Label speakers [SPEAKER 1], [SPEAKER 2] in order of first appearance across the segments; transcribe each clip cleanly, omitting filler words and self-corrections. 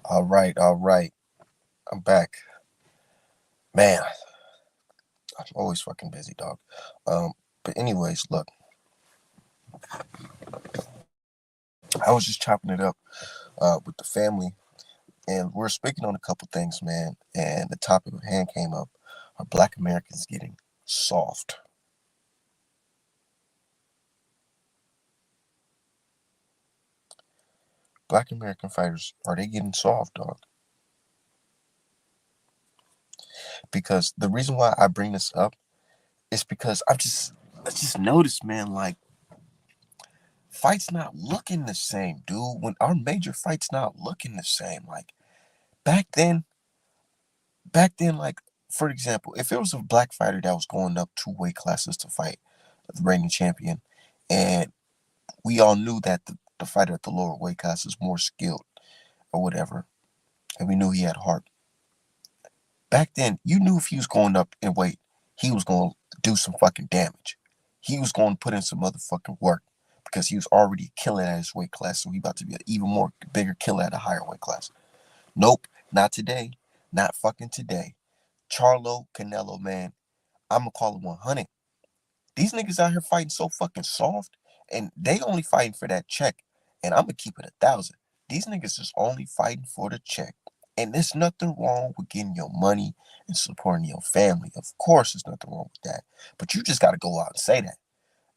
[SPEAKER 1] All right, all right. I'm back. Man, I'm always fucking busy, dog. But anyways, look, I was just chopping it up with the family, and we're speaking on a couple things, man. And the topic of hand came up: Are Black Americans getting soft? Black American fighters are they getting soft, dog? Because the reason why I bring this up is because I just noticed, man, like fights not looking the same, dude. When our major fights not looking the same, like back then, like for example, if it was a black fighter that was going up two weight classes to fight the reigning champion, and we all knew that the fighter at the lower weight class is more skilled or whatever, and we knew he had heart. Back then, you knew if he was going up in weight, he was going to do some fucking damage. He was going to put in some motherfucking work because he was already killing at his weight class, so he about to be an even more bigger killer at a higher weight class. Nope, not today. Not fucking today. Charlo, Canelo, man, I'm gonna call it 100. These niggas out here fighting so fucking soft, and they only fighting for that check. And I'm gonna keep it 1,000. These niggas is only fighting for the check. And there's nothing wrong with getting your money and supporting your family. Of course, there's nothing wrong with that. But you just gotta go out and say that.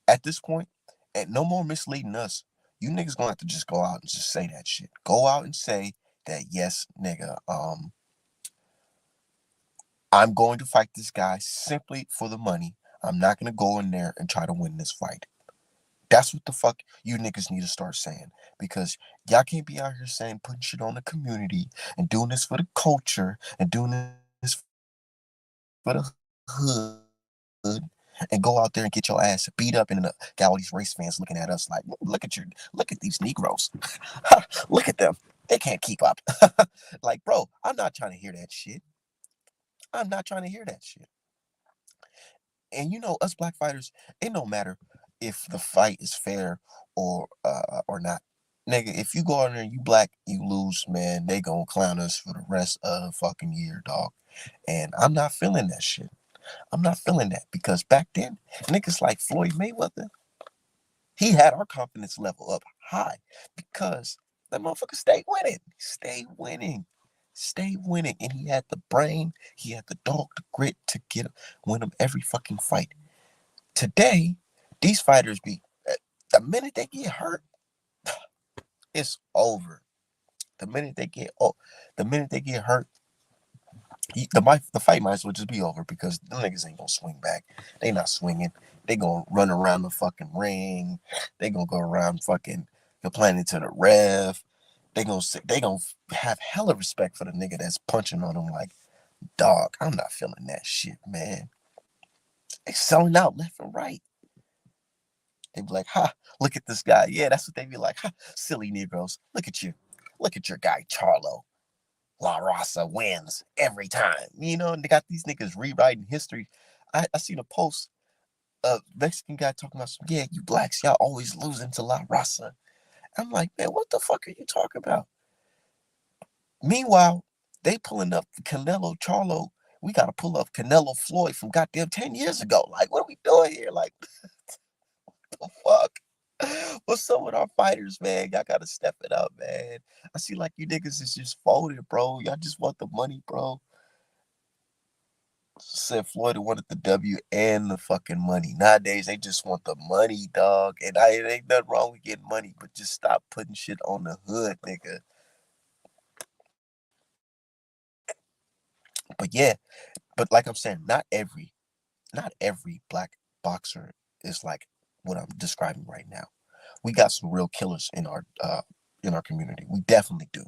[SPEAKER 1] At this point, and no more misleading us. You niggas gonna have to just go out and just say that shit. Go out and say that yes, nigga, I'm going to fight this guy simply for the money. I'm not gonna go in there and try to win this fight. That's what the fuck you niggas need to start saying. Because y'all can't be out here saying putting shit on the community and doing this for the culture and doing this for the hood and go out there and get your ass beat up and got all these race fans looking at us like, look at these Negroes. Look at them. They can't keep up. Like, bro, I'm not trying to hear that shit. I'm not trying to hear that shit. And you know, us black fighters, it don't matter if the fight is fair or not. Nigga, if you go out there and you black, you lose, man. They gonna clown us for the rest of the fucking year, dog. And I'm not feeling that shit. I'm not feeling that because back then, niggas like Floyd Mayweather, he had our confidence level up high because that motherfucker stayed winning. Stay winning. Stay winning. And he had the brain, he had the dog, the grit to win him every fucking fight. Today, these fighters be the minute they get hurt, it's over. The minute they get the minute they get hurt, the fight might as well just be over because them niggas ain't gonna swing back. They not swinging. They gonna run around the fucking ring. They gonna go around fucking complaining to the ref. They gonna have hella respect for the nigga that's punching on them like, dog, I'm not feeling that shit, man. They selling out left and right. They be like, ha, look at this guy. Yeah, that's what they be like. Ha, silly Negroes. Look at you. Look at your guy, Charlo. La Raza wins every time. You know, and they got these niggas rewriting history. I seen a post of Mexican guy talking about some, yeah, you blacks, y'all always losing to La Raza. I'm like, man, what the fuck are you talking about? Meanwhile, they pulling up the Canelo Charlo. We gotta pull up Canelo Floyd from goddamn 10 years ago. Like, what are we doing here? Like, the fuck? What's up with our fighters, man? Y'all gotta step it up, man. I see like you niggas is just folded, bro. Y'all just want the money, bro. Said Floyd wanted the W and the fucking money. Nowadays, they just want the money, dog. And it ain't nothing wrong with getting money, but just stop putting shit on the hood, nigga. But yeah, but like I'm saying, not every black boxer is like what I'm describing right now. We got some real killers in our community. We definitely do.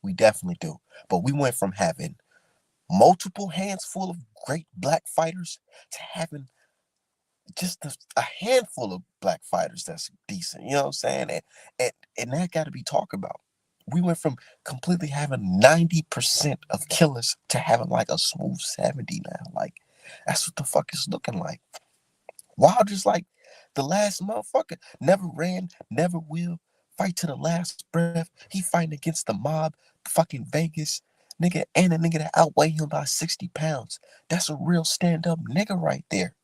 [SPEAKER 1] We definitely do. But we went from having multiple hands full of great black fighters to having just a handful of black fighters that's decent. You know what I'm saying? And that got to be talked about. We went from completely having 90% of killers to having like a smooth 70 now. Like, that's what the fuck is looking like. Wilder's like the last motherfucker. Never ran, never will. Fight to the last breath. He fighting against the mob, fucking Vegas, nigga, and a nigga that outweigh him by 60 pounds. That's a real stand-up nigga right there.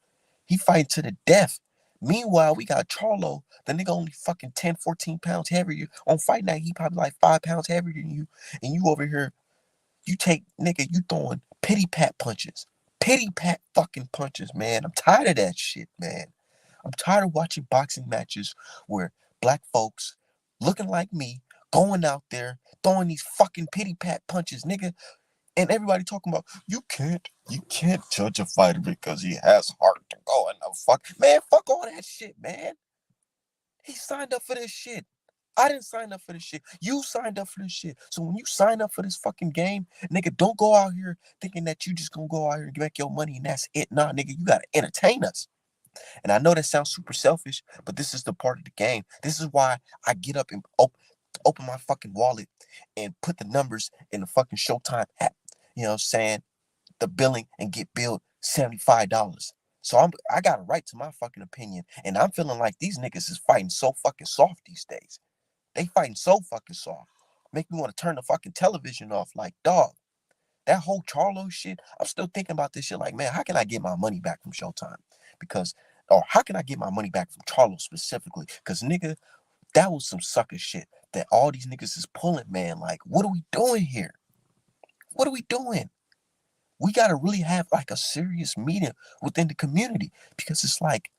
[SPEAKER 1] He fighting to the death. Meanwhile, we got Charlo, the nigga only fucking 10, 14 pounds heavier. On fight night, he probably like 5 pounds heavier than you. And you over here, you take, nigga, you throwing pity pat punches. Pity pat fucking punches, man. I'm tired of that shit, man. I'm tired of watching boxing matches where black folks looking like me going out there throwing these fucking pity pat punches, nigga. And everybody talking about you can't judge a fighter because he has heart to go and the fuck. Man, fuck all that shit, man. He signed up for this shit. I didn't sign up for this shit. You signed up for this shit. So when you sign up for this fucking game, nigga, don't go out here thinking that you just gonna go out here and make your money and that's it. Nah, nigga, you gotta entertain us. And I know that sounds super selfish, but this is the part of the game. This is why I get up and open my fucking wallet and put the numbers in the fucking Showtime app. You know what I'm saying? The billing and get billed $75. So I got a right to my fucking opinion. And I'm feeling like these niggas is fighting so fucking soft these days. They fighting so fucking soft. Make me want to turn the fucking television off. Like, dog, that whole Charlo shit, I'm still thinking about this shit like, man, how can I get my money back from Showtime? Because, or how can I get my money back from Charlo specifically? Because, nigga, that was some sucker shit that all these niggas is pulling, man. Like, what are we doing here? What are we doing? We got to really have like a serious meeting within the community because it's like,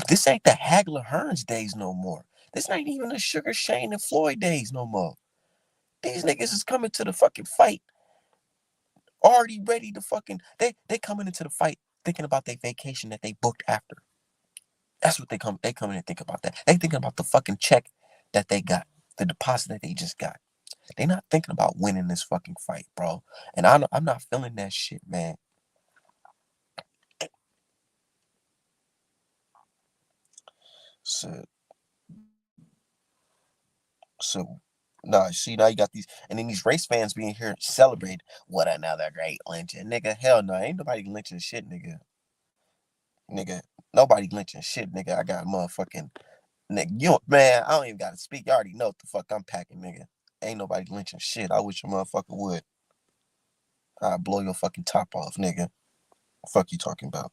[SPEAKER 1] this ain't the Hagler Hearns days no more. This ain't even the Sugar Shane and Floyd days no more. These niggas is coming to the fucking fight already ready to fucking they coming into the fight thinking about their vacation that they booked after. That's what they come in and think about that. They thinking about the fucking check that they got, the deposit that they just got. They not thinking about winning this fucking fight, bro. And I'm not feeling that shit, man. So so nah, see now you got these and then these race fans being here celebrate what another great lynching. Nigga, hell no, ain't nobody lynching shit, nigga. Nigga, nobody lynching shit, nigga. I got motherfucking nigga, man, I don't even gotta speak. You already know what the fuck I'm packing, nigga. Ain't nobody lynching shit. I wish a motherfucker would. I'd blow your fucking top off, nigga. Fuck you talking about.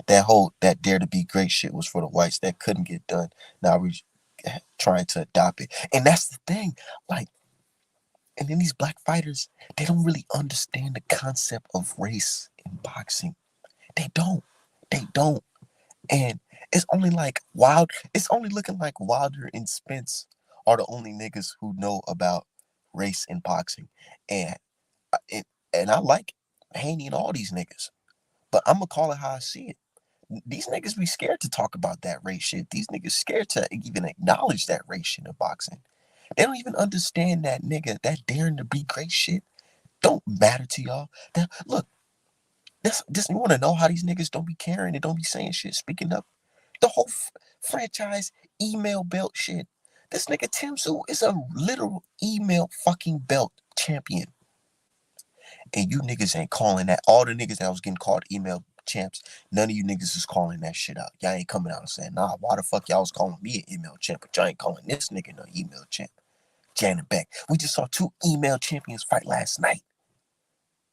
[SPEAKER 1] That dare to be great shit was for the whites that couldn't get done. Now we trying to adopt it. And that's the thing. Like, and then these black fighters, they don't really understand the concept of race in boxing. They don't. They don't. And it's only like it's only looking like Wilder and Spence are the only niggas who know about race in boxing. And it, and I like Haney and all these niggas. But I'm gonna call it how I see it. These niggas be scared to talk about that race shit. These niggas scared to even acknowledge that race shit in boxing. They don't even understand that nigga, that daring to be great shit don't matter to y'all. Look, this you wanna know how these niggas don't be caring and don't be saying shit, speaking up. The whole franchise email belt shit. This nigga Tim Tszyu is a literal email fucking belt champion. And you niggas ain't calling that. All the niggas that was getting called email champs, none of you niggas is calling that shit out. Y'all ain't coming out and saying, nah, why the fuck y'all was calling me an email champ, but y'all ain't calling this nigga no email champ. Janet Beck. We just saw 2 email champions fight last night.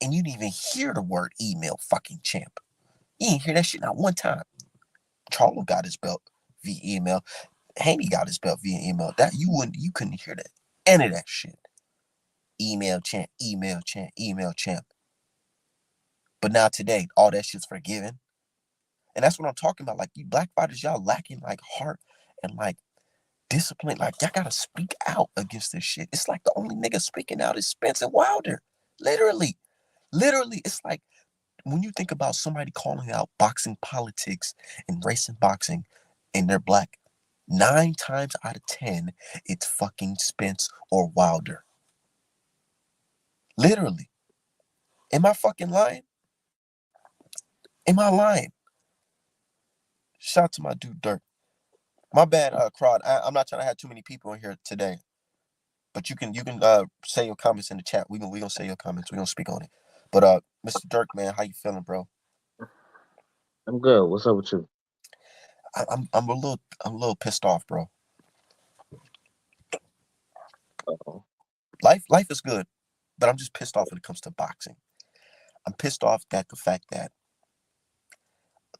[SPEAKER 1] And you didn't even hear the word email fucking champ. You didn't hear that shit not one time. Charlo got his belt via email. Haney got his belt via email. That you couldn't hear that. Any of that shit. Email champ, email champ, email champ. But now today, all that shit's forgiven. And that's what I'm talking about. Like, you black fighters, y'all lacking like heart and like discipline. Like, y'all gotta speak out against this shit. It's like the only nigga speaking out is Spencer Wilder. Literally. Literally, it's like when you think about somebody calling out boxing politics and racing boxing and they're black, 9 times out of 10, it's fucking Spence or Wilder. Literally. Am I fucking lying? Am I lying? Shout out to my dude Dirk. My bad, Crowd. I'm not trying to have too many people in here today. But you can say your comments in the chat. We gonna say your comments. We gonna speak on it. But Mr. Dirk, man, how you feeling, bro?
[SPEAKER 2] I'm good. What's up with you?
[SPEAKER 1] I'm a little pissed off, bro. Life is good, but I'm just pissed off when it comes to boxing. I'm pissed off that the fact that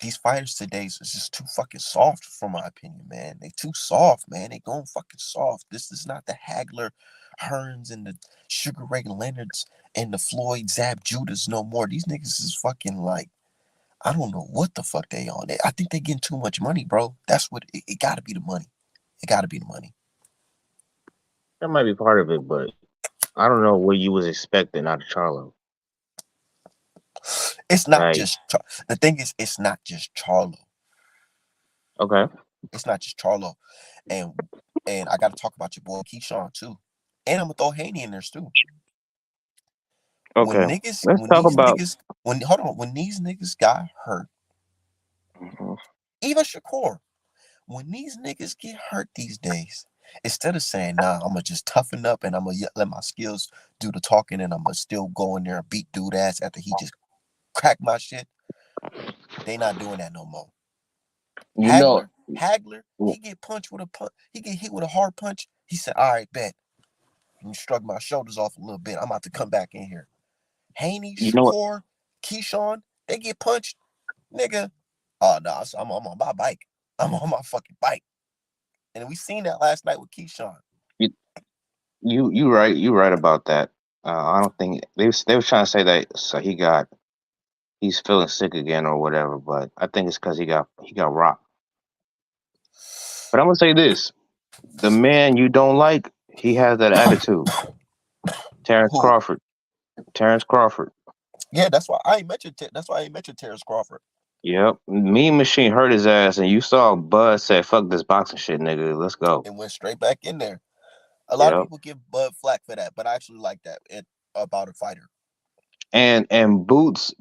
[SPEAKER 1] these fighters today is just too fucking soft, for my opinion, man. They too soft, man. They going fucking soft. This is not the Hagler, Hearns, and the Sugar Ray Leonards and the Floyd Zab Judas no more. These niggas is fucking like, I don't know what the fuck they on. I think they getting too much money, bro. That's what it gotta be the money. It gotta be the money.
[SPEAKER 2] That might be part of it, but I don't know what you was expecting out of Charlo.
[SPEAKER 1] It's not
[SPEAKER 2] Like,
[SPEAKER 1] just the thing is, it's not just Charlo.
[SPEAKER 2] okay,
[SPEAKER 1] It's not just Charlo, and I got to talk about your boy Keyshawn too, and I'm gonna throw Haney in there too.
[SPEAKER 2] okay.
[SPEAKER 1] When
[SPEAKER 2] Let's talk about.
[SPEAKER 1] when these niggas got hurt,
[SPEAKER 2] Mhm.
[SPEAKER 1] even Shakur, when these niggas get hurt these days, instead of saying, nah, I'm gonna just toughen up and I'm gonna let my skills do the talking and I'm gonna still go in there and beat dude ass after he just cracked my shit, they not doing that no more.
[SPEAKER 2] You know,
[SPEAKER 1] Hagler, he get punched with a punch, he get hit with a hard punch. He said, all right, bet. You struck my shoulders off a little bit. I'm about to come back in here. Haney,
[SPEAKER 2] you know what?
[SPEAKER 1] Shakur, Keyshawn, they get punched, nigga. Oh no, I'm on my bike. I'm on my fucking bike. And we seen that last night with Keyshawn.
[SPEAKER 2] You you right about that. I don't think they was trying to say that so he's feeling sick again or whatever, but I think it's because he got rocked. But I'm gonna say this: the man you don't like, he has that attitude. Terrence
[SPEAKER 1] Who?
[SPEAKER 2] Crawford. Terrence Crawford.
[SPEAKER 1] Yeah, that's why I ain't mentioned. That's why I ain't mentioned Terrence Crawford.
[SPEAKER 2] Yep. Mean Machine hurt his ass, and you saw Bud say, "Fuck this boxing shit, nigga. Let's go."
[SPEAKER 1] And went straight back in there. A lot of
[SPEAKER 2] Yep.
[SPEAKER 1] people give Bud flack for that, but I actually like that about a fighter.
[SPEAKER 2] And Boots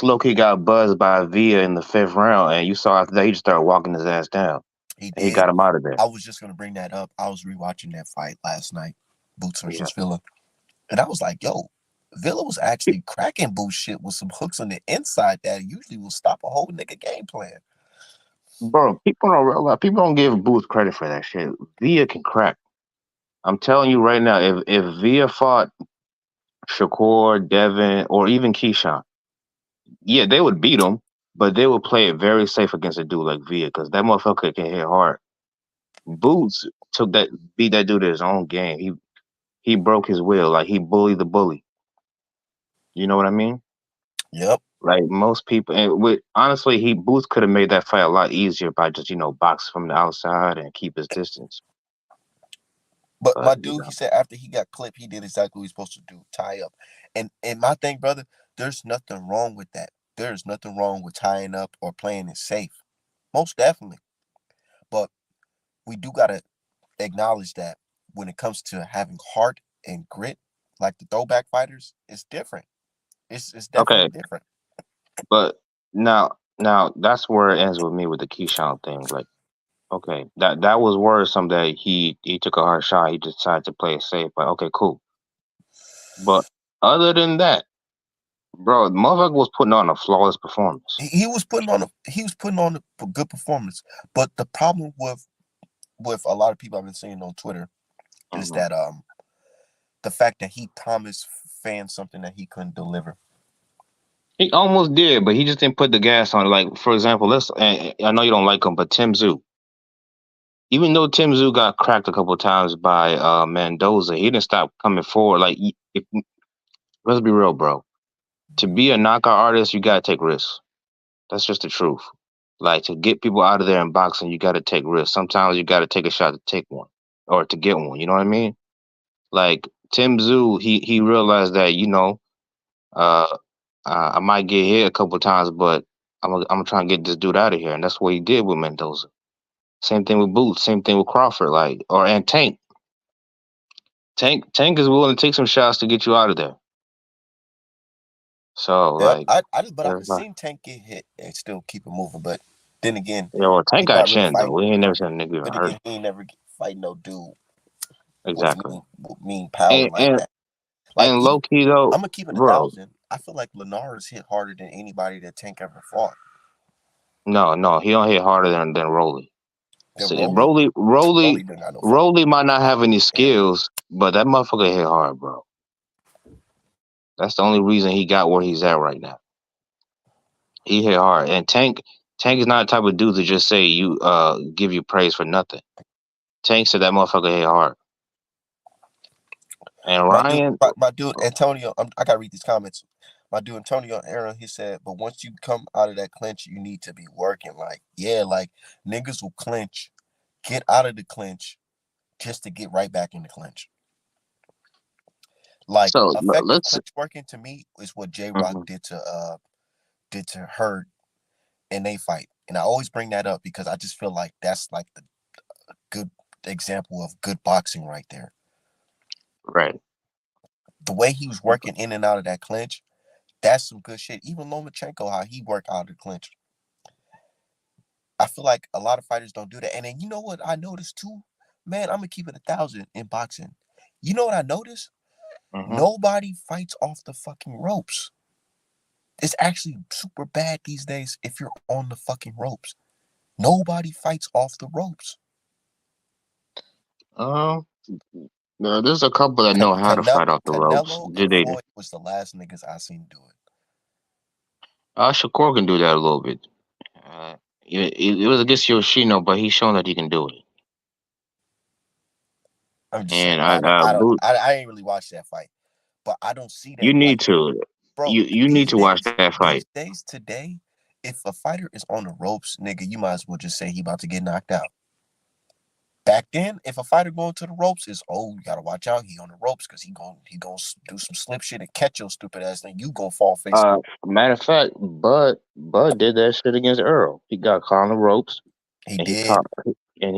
[SPEAKER 2] low key got buzzed by Via in the fifth round, and you saw after that he just started walking his ass down,
[SPEAKER 1] He
[SPEAKER 2] and he
[SPEAKER 1] did.
[SPEAKER 2] got him out of there.
[SPEAKER 1] I was just gonna bring that up. I was rewatching that fight last night, Boots
[SPEAKER 2] Yeah,
[SPEAKER 1] versus Villa, and I was like, "Yo, Villa was actually cracking Boots shit with some hooks on the inside that usually will stop a whole nigga game plan."
[SPEAKER 2] bro. People don't realize. People don't give Boots credit for that shit. Via can crack. I'm telling you right now, if Via fought Shakur, Devin, or even Keyshawn, yeah, they would beat him, but they would play it very safe against a dude like Via because that motherfucker can hit hard. Boots beat that dude at his own game. He broke his will, like he bullied the bully. You know what I mean?
[SPEAKER 1] Yep.
[SPEAKER 2] Like most people, and with honestly, he Boots could have made that fight a lot easier by just box from the outside and keep his distance.
[SPEAKER 1] But
[SPEAKER 2] But
[SPEAKER 1] my dude, he said after he got clipped, he did exactly what he's supposed to do, tie up. And my thing, brother, there's nothing wrong with that. There's nothing wrong with tying up or playing it safe. Most definitely. But we do gotta acknowledge that when it comes to having heart and grit, like the throwback fighters, it's different. It's
[SPEAKER 2] okay,
[SPEAKER 1] definitely different.
[SPEAKER 2] but now that's where it ends with me with the Keyshawn thing. Like, okay, that was worrisome that he took a hard shot. He decided to play it safe. But okay, cool. But other than that, bro, the motherfucker was putting on a flawless performance.
[SPEAKER 1] He was putting on a good performance. But the problem with a lot of people I've been seeing on Twitter is
[SPEAKER 2] Mhm.
[SPEAKER 1] that the fact that he promised fans something that he couldn't deliver.
[SPEAKER 2] He almost did, but he just didn't put the gas on it. Like, for example, I know you don't like him, but Tim Zoo. Even though Tim Zoo got cracked a couple of times by Mendoza, he didn't stop coming forward. Like, let's be real, bro. To be a knockout artist, you gotta take risks. That's just the truth. Like to get people out of there in boxing, you gotta take risks. Sometimes you gotta take a shot to take one or to get one. You know what I mean? Like Tim Zoo, he realized that uh, I might get hit a couple of times, but I'm trying to get this dude out of here, and that's what he did with Mendoza. Same thing with Boots. Same thing with Crawford. And Tank. Tank is willing to take some shots to get you out of there. So
[SPEAKER 1] Yeah,
[SPEAKER 2] like,
[SPEAKER 1] but I
[SPEAKER 2] there's
[SPEAKER 1] can
[SPEAKER 2] not,
[SPEAKER 1] see Tank get hit and still keep it moving. But then again,
[SPEAKER 2] well, Tank
[SPEAKER 1] he's
[SPEAKER 2] got
[SPEAKER 1] not really
[SPEAKER 2] chin though.
[SPEAKER 1] fighting.
[SPEAKER 2] We ain't never seen a nigga even
[SPEAKER 1] But
[SPEAKER 2] hurt.
[SPEAKER 1] again, he ain't never fight no dude
[SPEAKER 2] Exactly.
[SPEAKER 1] with mean power
[SPEAKER 2] And
[SPEAKER 1] like
[SPEAKER 2] and
[SPEAKER 1] that. Like
[SPEAKER 2] and low key though,
[SPEAKER 1] I'm gonna keep it a
[SPEAKER 2] bro.
[SPEAKER 1] thousand. I feel like Linares hit harder than anybody that Tank ever fought.
[SPEAKER 2] No, he don't hit harder than Rolly.
[SPEAKER 1] Then
[SPEAKER 2] See,
[SPEAKER 1] Rolly
[SPEAKER 2] Rolly
[SPEAKER 1] didn't got no fight.
[SPEAKER 2] might not have any skills, but that motherfucker hit hard, bro. That's the only reason he got where he's at right now. He hit hard, and Tank is not the type of dude to just say you give you praise for nothing. Tank said that motherfucker hit hard, and Ryan,
[SPEAKER 1] My dude Antonio, I gotta read these comments. My dude Antonio Aaron, he said, but once you come out of that clinch, you need to be working. Like, yeah, like niggas will clinch, get out of the clinch just to get right back in the clinch. Like
[SPEAKER 2] so
[SPEAKER 1] effective
[SPEAKER 2] let's.
[SPEAKER 1] clinch working to me is what J Rock
[SPEAKER 2] Mhm.
[SPEAKER 1] did to Hurt in they fight. And I always bring that up because I just feel like that's like the good example of good boxing right there.
[SPEAKER 2] Right.
[SPEAKER 1] The way he was working in and out of that clinch, that's some good shit. Even Lomachenko, how he worked out of the clinch. I feel like a lot of fighters don't do that. And then you know what I noticed too? Man, I'm gonna keep it 1,000 in boxing. You know what I noticed?
[SPEAKER 2] Mm-hmm.
[SPEAKER 1] Nobody fights off the fucking ropes. It's actually super bad these days if you're on the fucking ropes. Nobody fights off the ropes.
[SPEAKER 2] Um, there's a couple that know how to fight off the ropes.
[SPEAKER 1] Canelo
[SPEAKER 2] Did
[SPEAKER 1] and
[SPEAKER 2] they?
[SPEAKER 1] Floyd was the last niggas I seen do it.
[SPEAKER 2] Shakur can do that a little bit. It was against Yoshino, but he's shown that he can do it.
[SPEAKER 1] I'm just
[SPEAKER 2] And
[SPEAKER 1] saying, I don't,
[SPEAKER 2] Boot,
[SPEAKER 1] I ain't really watched that fight, but I don't see
[SPEAKER 2] you
[SPEAKER 1] that.
[SPEAKER 2] need
[SPEAKER 1] Like,
[SPEAKER 2] to.
[SPEAKER 1] bro,
[SPEAKER 2] You need to watch that fight.
[SPEAKER 1] today, if a fighter is on the ropes, nigga, you might as well just say he about to get knocked out. Back then, if a fighter going to the ropes, is you gotta watch out. He on the ropes because he gonna do some slip shit and catch your stupid ass. Then you gonna fall face down.
[SPEAKER 2] Matter of fact, Bud did that shit against Earl. He got caught on the ropes,
[SPEAKER 1] He
[SPEAKER 2] and
[SPEAKER 1] did.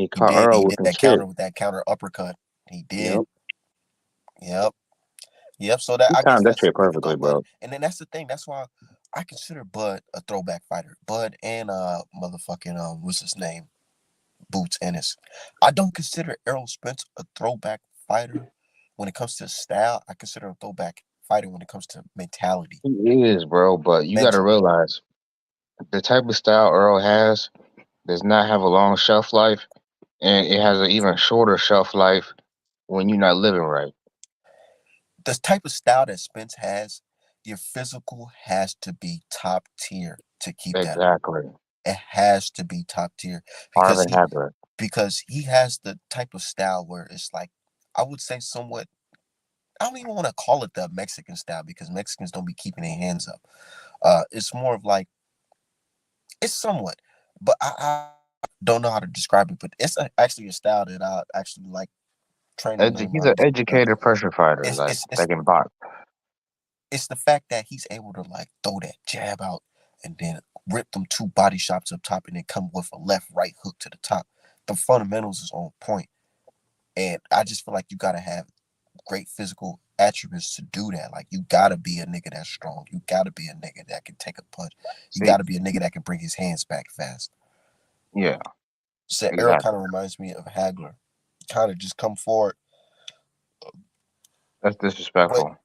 [SPEAKER 2] he caught Earl
[SPEAKER 1] He
[SPEAKER 2] with
[SPEAKER 1] did
[SPEAKER 2] some
[SPEAKER 1] that
[SPEAKER 2] shit.
[SPEAKER 1] counter with that counter uppercut. He did.
[SPEAKER 2] Yep,
[SPEAKER 1] Yep. Yep. So that
[SPEAKER 2] he
[SPEAKER 1] I guess
[SPEAKER 2] timed that
[SPEAKER 1] that's
[SPEAKER 2] shit
[SPEAKER 1] significant
[SPEAKER 2] perfectly,
[SPEAKER 1] on Bud.
[SPEAKER 2] bro.
[SPEAKER 1] And then that's the thing. That's why I consider Bud a throwback fighter. Bud and motherfucking what's his name? Boots Ennis. I don't consider Errol Spence a throwback fighter when it comes to style. I consider him a throwback fighter when it comes to mentality.
[SPEAKER 2] He is, bro. But you got to
[SPEAKER 1] Mental.
[SPEAKER 2] realize the type of style Earl has does not have a long shelf life, and it has an even shorter shelf life when you're not living right.
[SPEAKER 1] The type of style that Spence has, your physical has to be top tier to keep that up.
[SPEAKER 2] Exactly.
[SPEAKER 1] It has to be top tier
[SPEAKER 2] Marvin Hagler.
[SPEAKER 1] because he has the type of style where it's like, I would say somewhat, I don't even want to call it the Mexican style because Mexicans don't be keeping their hands up. It's more of like, it's somewhat, but I don't know how to describe it, but it's actually a style that I actually like training and
[SPEAKER 2] He's an
[SPEAKER 1] uh,
[SPEAKER 2] educated pressure fighter,
[SPEAKER 1] it's,
[SPEAKER 2] like
[SPEAKER 1] it's, it's,
[SPEAKER 2] that can box.
[SPEAKER 1] it's the fact that he's able to like throw that jab out and then rip them two body shots up top and then come with a left right hook to the top. The fundamentals is on point. And I just feel like you gotta have great physical attributes to do that. Like you gotta be a nigga that's strong. You gotta be a nigga that can take a punch. You
[SPEAKER 2] See,
[SPEAKER 1] gotta be a nigga that can bring his hands back fast.
[SPEAKER 2] yeah,
[SPEAKER 1] So Errol kind
[SPEAKER 2] exactly.
[SPEAKER 1] of reminds me of Hagler. Kind of just come forward.
[SPEAKER 2] That's
[SPEAKER 1] But
[SPEAKER 2] disrespectful.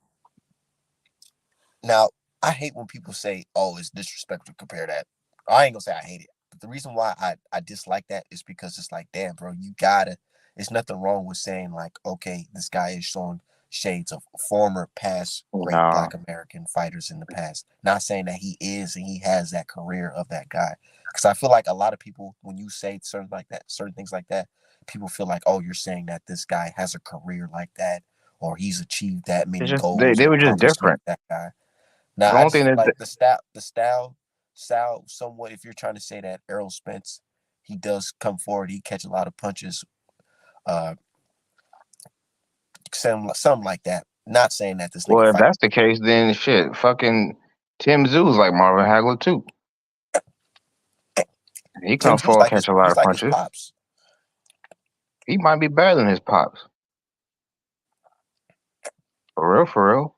[SPEAKER 1] now I hate when people say, "Oh, it's disrespectful to compare that." I ain't gonna say I hate it, but the reason why I dislike that is because it's like, damn, bro, you gotta. There's nothing wrong with saying like, okay, this guy is showing shades of former past great
[SPEAKER 2] Nah,
[SPEAKER 1] Black American fighters in the past. Not saying that he is and he has that career of that guy, because I feel like a lot of people, when you say certain things like that, people feel like, oh, you're saying that this guy has a career like that, or he's achieved that
[SPEAKER 2] it's
[SPEAKER 1] many
[SPEAKER 2] just
[SPEAKER 1] goals
[SPEAKER 2] they
[SPEAKER 1] and
[SPEAKER 2] were just
[SPEAKER 1] accomplishments.
[SPEAKER 2] different.
[SPEAKER 1] That guy. Now
[SPEAKER 2] The
[SPEAKER 1] I
[SPEAKER 2] only
[SPEAKER 1] just
[SPEAKER 2] thing
[SPEAKER 1] feel
[SPEAKER 2] that
[SPEAKER 1] like style somewhat. If you're trying to say that Errol Spence, he does come forward, he catch a lot of punches, uh, something like that. Not saying that this nigga
[SPEAKER 2] well, if
[SPEAKER 1] fight
[SPEAKER 2] that's the case, then shit, fucking Tim Zoo's like Marvin Hagler too. He
[SPEAKER 1] Tim
[SPEAKER 2] come
[SPEAKER 1] Tszyu
[SPEAKER 2] forward, catch a lot
[SPEAKER 1] he's
[SPEAKER 2] of
[SPEAKER 1] like his
[SPEAKER 2] punches.
[SPEAKER 1] pops.
[SPEAKER 2] He might be better than his pops. For real, for real.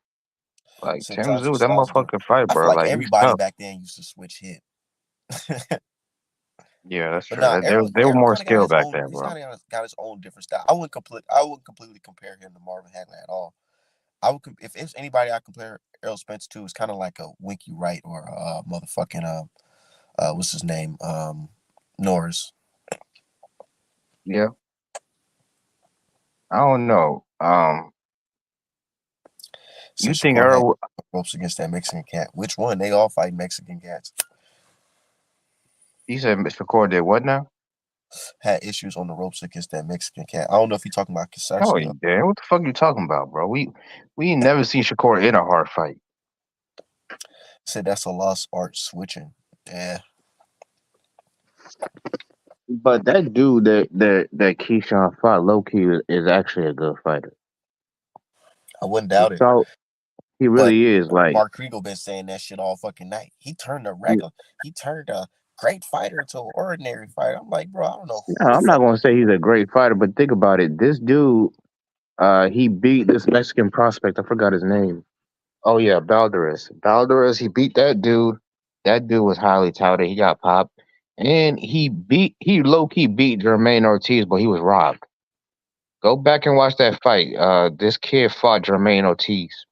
[SPEAKER 2] Like Tim
[SPEAKER 1] Sometimes the
[SPEAKER 2] Zoo, that
[SPEAKER 1] styles do.
[SPEAKER 2] motherfucker fight,
[SPEAKER 1] I feel
[SPEAKER 2] bro.
[SPEAKER 1] like
[SPEAKER 2] Like he's
[SPEAKER 1] everybody
[SPEAKER 2] tough.
[SPEAKER 1] back then used to switch hit.
[SPEAKER 2] Yeah, that's
[SPEAKER 1] But
[SPEAKER 2] true.
[SPEAKER 1] nah,
[SPEAKER 2] They were
[SPEAKER 1] Errol
[SPEAKER 2] more
[SPEAKER 1] kind of got
[SPEAKER 2] skilled
[SPEAKER 1] his
[SPEAKER 2] back
[SPEAKER 1] own.
[SPEAKER 2] then,
[SPEAKER 1] He's
[SPEAKER 2] bro.
[SPEAKER 1] kind of got his own different style. I wouldn't completely compare him to Marvin Hagler at all. I would if it's anybody I compare Errol Spence to, it's kind of like a Winky Wright or a motherfucking what's his name Norris.
[SPEAKER 2] Yeah, I don't know. You
[SPEAKER 1] Since
[SPEAKER 2] think
[SPEAKER 1] Shakur had
[SPEAKER 2] Earl?
[SPEAKER 1] ropes against that Mexican cat. Which one? They all fight Mexican cats.
[SPEAKER 2] You said Mr. Core did what now?
[SPEAKER 1] Had issues on the ropes against that Mexican cat. I don't know if you're talking about
[SPEAKER 2] No,
[SPEAKER 1] Casasio.
[SPEAKER 2] he did. What the fuck you talking about, bro? We ain't never seen Shakur in a hard fight.
[SPEAKER 1] Said that's a lost art switching. Yeah,
[SPEAKER 2] But that dude that Keyshawn fought, low key, is actually a good fighter.
[SPEAKER 1] I wouldn't doubt it.
[SPEAKER 2] So he
[SPEAKER 1] But
[SPEAKER 2] really is. Like,
[SPEAKER 1] Mark Kriegel been saying that shit all fucking night. He turned a great fighter into an ordinary fighter. I'm like, bro, I don't know
[SPEAKER 2] no,
[SPEAKER 1] who the
[SPEAKER 2] I'm not
[SPEAKER 1] fuck.
[SPEAKER 2] gonna say he's a great fighter, but think about it. This dude, he beat this Mexican prospect. I forgot his name. Oh yeah, Balderas. Balderas. He beat that dude. That dude was highly touted. He got popped, and he low key beat Jermaine Ortiz, but he was robbed. Go back and watch that fight. This kid fought Jermaine Ortiz,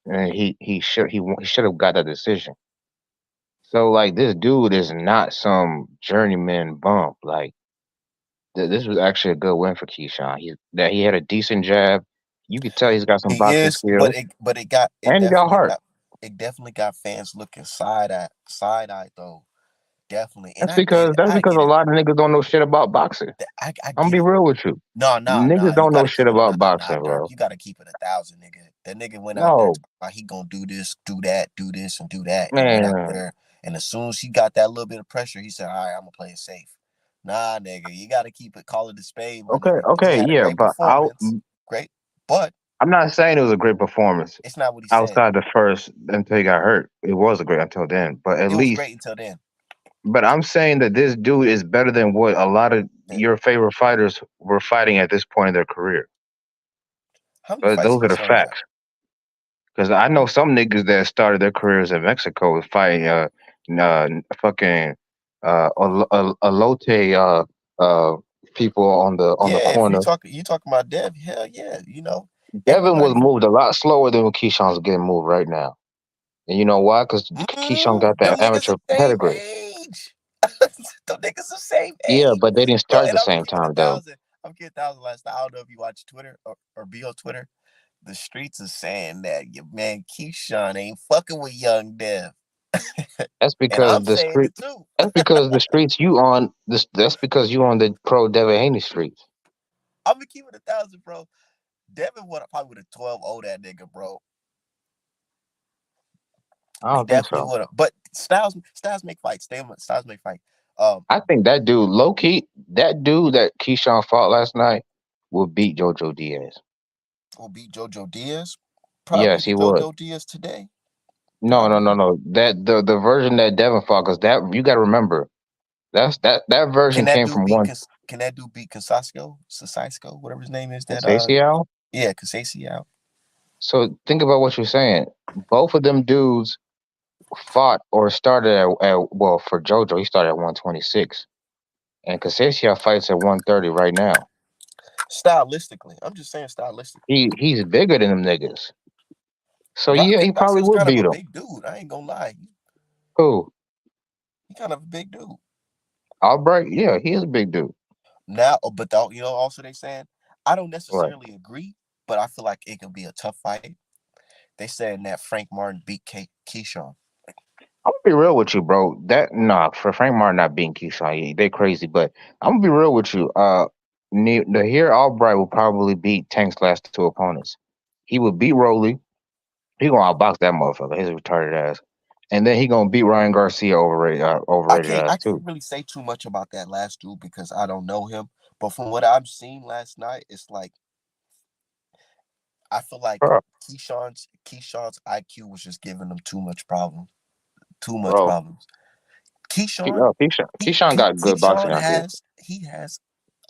[SPEAKER 2] and he should have got that decision. So like this dude is not some journeyman bump. Like this was actually a good win for Keyshawn. He had a decent jab. You could tell he's got some
[SPEAKER 1] He
[SPEAKER 2] boxing
[SPEAKER 1] is, but
[SPEAKER 2] skills,
[SPEAKER 1] it
[SPEAKER 2] and he got
[SPEAKER 1] definitely
[SPEAKER 2] heart.
[SPEAKER 1] got fans looking side eye though. Definitely. And
[SPEAKER 2] That's because that's
[SPEAKER 1] I
[SPEAKER 2] because
[SPEAKER 1] get
[SPEAKER 2] a
[SPEAKER 1] it.
[SPEAKER 2] lot of niggas don't know shit about boxing.
[SPEAKER 1] I
[SPEAKER 2] I'm gonna
[SPEAKER 1] get
[SPEAKER 2] be
[SPEAKER 1] it.
[SPEAKER 2] real with you.
[SPEAKER 1] No,
[SPEAKER 2] Niggas
[SPEAKER 1] you
[SPEAKER 2] don't know
[SPEAKER 1] gotta
[SPEAKER 2] shit
[SPEAKER 1] keep it.
[SPEAKER 2] about boxing,
[SPEAKER 1] Dirk.
[SPEAKER 2] bro.
[SPEAKER 1] You gotta keep it 1,000, nigga. That nigga went out there
[SPEAKER 2] No,
[SPEAKER 1] talking about he gonna do this, do that, do this, and do that, and went out
[SPEAKER 2] man.
[SPEAKER 1] there. And as soon as he got that little bit of pressure, he said, "All right, I'm gonna play it safe." Nah, nigga, you gotta keep it. Call it a spade, my
[SPEAKER 2] Okay,
[SPEAKER 1] nigga. He
[SPEAKER 2] okay,
[SPEAKER 1] had a
[SPEAKER 2] yeah,
[SPEAKER 1] great
[SPEAKER 2] but I'll.
[SPEAKER 1] performance, great, but
[SPEAKER 2] I'm not saying it was a great performance
[SPEAKER 1] it's not what he said.
[SPEAKER 2] outside the first until he got hurt. It was a great until then, but at
[SPEAKER 1] It was
[SPEAKER 2] least.
[SPEAKER 1] great until then.
[SPEAKER 2] But I'm saying that this dude is better than what a lot of
[SPEAKER 1] That-
[SPEAKER 2] your favorite fighters were fighting at this point in their career.
[SPEAKER 1] How many
[SPEAKER 2] But
[SPEAKER 1] fights
[SPEAKER 2] those are the
[SPEAKER 1] Keyshawn got?
[SPEAKER 2] facts. Because I know some niggas that started their careers in Mexico fighting fucking elote people on the
[SPEAKER 1] Yeah, if
[SPEAKER 2] corner.
[SPEAKER 1] you talking about Dev, hell yeah,
[SPEAKER 2] Devin was
[SPEAKER 1] everybody.
[SPEAKER 2] moved a lot slower than what Keyshawn's getting moved right now. And you know why? Because Keyshawn got
[SPEAKER 1] Them
[SPEAKER 2] that
[SPEAKER 1] niggas the
[SPEAKER 2] amateur
[SPEAKER 1] same
[SPEAKER 2] pedigree.
[SPEAKER 1] age. Them niggas the same
[SPEAKER 2] Yeah,
[SPEAKER 1] age,
[SPEAKER 2] but they didn't
[SPEAKER 1] bro.
[SPEAKER 2] start at
[SPEAKER 1] And
[SPEAKER 2] the
[SPEAKER 1] I'm gonna
[SPEAKER 2] same
[SPEAKER 1] keep it a
[SPEAKER 2] time though.
[SPEAKER 1] thousand. I'm keep it 1,000 last night. I don't know if you watch Twitter or be on Twitter. The streets are saying that your man Keyshawn ain't fucking with Young Dev,
[SPEAKER 2] That's
[SPEAKER 1] and
[SPEAKER 2] because
[SPEAKER 1] I'm
[SPEAKER 2] the
[SPEAKER 1] saying
[SPEAKER 2] street.
[SPEAKER 1] it too.
[SPEAKER 2] That's because the streets you on this. That's because you on the pro Devin Haney streets.
[SPEAKER 1] I'm gonna keep it 1,000, bro. Devin probably would have 12-0 that nigga, bro.
[SPEAKER 2] I
[SPEAKER 1] He
[SPEAKER 2] don't think
[SPEAKER 1] definitely
[SPEAKER 2] so.
[SPEAKER 1] would have. But Styles make fights. Styles make fight.
[SPEAKER 2] I think that dude, low key, that dude that Keyshawn fought last night will beat JoJo Diaz.
[SPEAKER 1] Will beat JoJo Diaz. Probably
[SPEAKER 2] Yes, he
[SPEAKER 1] beat
[SPEAKER 2] would.
[SPEAKER 1] JoJo Diaz today.
[SPEAKER 2] No, no, no,
[SPEAKER 1] Probably.
[SPEAKER 2] no. That the version that Devin fought, because that you got to remember, that
[SPEAKER 1] Can
[SPEAKER 2] version
[SPEAKER 1] that
[SPEAKER 2] came
[SPEAKER 1] dude
[SPEAKER 2] from
[SPEAKER 1] beat?
[SPEAKER 2] one
[SPEAKER 1] Can that dude beat Casasco, whatever his name is? That
[SPEAKER 2] Sacial.
[SPEAKER 1] yeah, Casasio.
[SPEAKER 2] So think about what you're saying. Both of them dudes fought or started at well for JoJo, he started at 126, and Casacia fights at 130 right now.
[SPEAKER 1] Stylistically, I'm just saying stylistically.
[SPEAKER 2] He's bigger than them niggas. So
[SPEAKER 1] Rob
[SPEAKER 2] yeah, he probably
[SPEAKER 1] Casasco's
[SPEAKER 2] would
[SPEAKER 1] kind of
[SPEAKER 2] beat
[SPEAKER 1] a
[SPEAKER 2] him.
[SPEAKER 1] big dude. I ain't gonna lie.
[SPEAKER 2] Who?
[SPEAKER 1] He kind of a big dude.
[SPEAKER 2] Albright? Yeah, he is a big dude.
[SPEAKER 1] Now, but also they saying I don't
[SPEAKER 2] Right.
[SPEAKER 1] necessarily agree, but I feel like it could be a tough fight. They saying that Frank Martin beat Keyshawn.
[SPEAKER 2] I'm gonna be real with you, bro. That nah, for Frank Martin not being Keyshawn, they crazy. But I'm gonna be real with you. Nahir Albright will probably beat Tank's last two opponents. He would beat Rolly. He gonna outbox that motherfucker. His retarded ass. And then he gonna beat Ryan Garcia overrated ass
[SPEAKER 1] I
[SPEAKER 2] too.
[SPEAKER 1] can't really say too much about that last dude because I don't know him. But from what I've seen last night, it's like I feel like
[SPEAKER 2] Bro,
[SPEAKER 1] Keyshawn's IQ was just giving him too much problems. Too much
[SPEAKER 2] bro.
[SPEAKER 1] problems. Keyshawn,
[SPEAKER 2] Keyshawn got good boxing IQ.
[SPEAKER 1] he has